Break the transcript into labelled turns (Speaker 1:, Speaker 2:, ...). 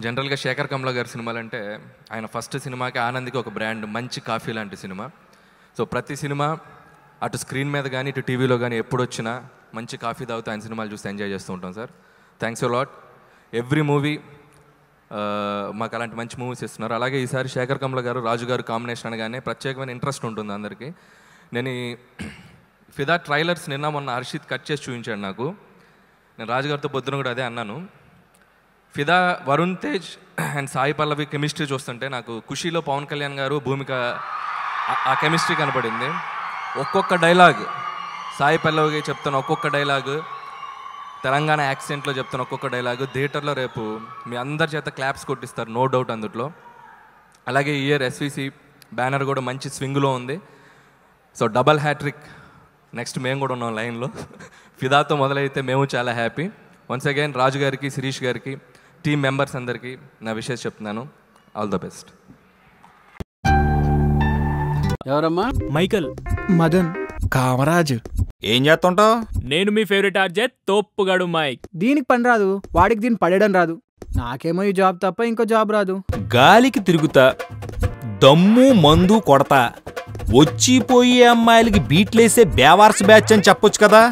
Speaker 1: జనరల్గా శేఖర్ కమ్ల గారి సినిమాలంటే ఆయన ఫస్ట్ సినిమాకి ఆనంద్కి ఒక బ్రాండ్, మంచి కాఫీ లాంటి సినిమా. సో ప్రతి సినిమా అటు స్క్రీన్ మీద కానీ ఇటు టీవీలో కానీ ఎప్పుడు వచ్చినా మంచి కాఫీ తాగుతూ ఆయన సినిమాలు చూస్తే ఎంజాయ్ చేస్తూ ఉంటాం sir. Thanks a lot. Every movie మాకు అలాంటి మంచి మూవీస్ ఇస్తున్నారు. అలాగే ఈసారి శేఖర్ కమ్ల గారు రాజు గారు కాంబినేషన్ అనగానే ప్రత్యేకమైన ఇంట్రెస్ట్ ఉంటుంది అందరికీ. నేను ఫిదా ట్రైలర్స్ నిన్న మొన్న హర్షిత్ కట్ చేసి చూపించాడు నాకు. నేను రాజుగారితో పొద్దున కూడా అదే అన్నాను. ఫిదా వరుణ్ తేజ్ అండ్ సాయి పల్లవి కెమిస్ట్రీ చూస్తుంటే నాకు ఖుషీలో పవన్ కళ్యాణ్ గారు భూమిక ఆ కెమిస్ట్రీ కనపడింది. ఒక్కొక్క డైలాగ్ సాయి పల్లవికి చెప్తాను, ఒక్కొక్క డైలాగ్ తెలంగాణ యాక్సెంట్లో చెప్తాను, ఒక్కొక్క డైలాగ్ థియేటర్లో రేపు మీ అందరి చేత క్లాప్స్ కొట్టిస్తారు, నో డౌట్ అందుట్లో. అలాగే ఈ ఇయర్ ఎస్విసి బ్యానర్ కూడా మంచి స్వింగ్లో ఉంది. సో డబల్ హ్యాట్రిక్ నెక్స్ట్ మేము కూడా ఉన్నాం లైన్లో. ఫిదాతో మొదలైతే మేము చాలా హ్యాపీ. వన్స్ అగైన్ రాజు గారికి, శిరీష్ గారికి, టీమ్ మెంబర్స్ అందరికీ నా విషయం చెప్తున్నాను. All the best.
Speaker 2: ఎవరమ్మా?
Speaker 3: మైకల్,
Speaker 4: మదన్,
Speaker 5: కామరాజు.
Speaker 6: ఏం చేస్తుంటావు?
Speaker 3: నేను మీ ఫేవరెట్ ఆర్జే తోప్పుగాడు మైక్.
Speaker 4: దీనికి పని రాదు, వాడికి దీన్ని పడేయడం రాదు. నాకేమో ఈ జాబ్ తప్ప ఇంకో జాబ్ రాదు.
Speaker 5: గాలికి తిరుగుతా, దమ్ము మందు కొడతా, వచ్చిపోయే అమ్మాయిలకి బీట్లేసే బేవార్స్ బ్యాచ్ అని చెప్పొచ్చు కదా.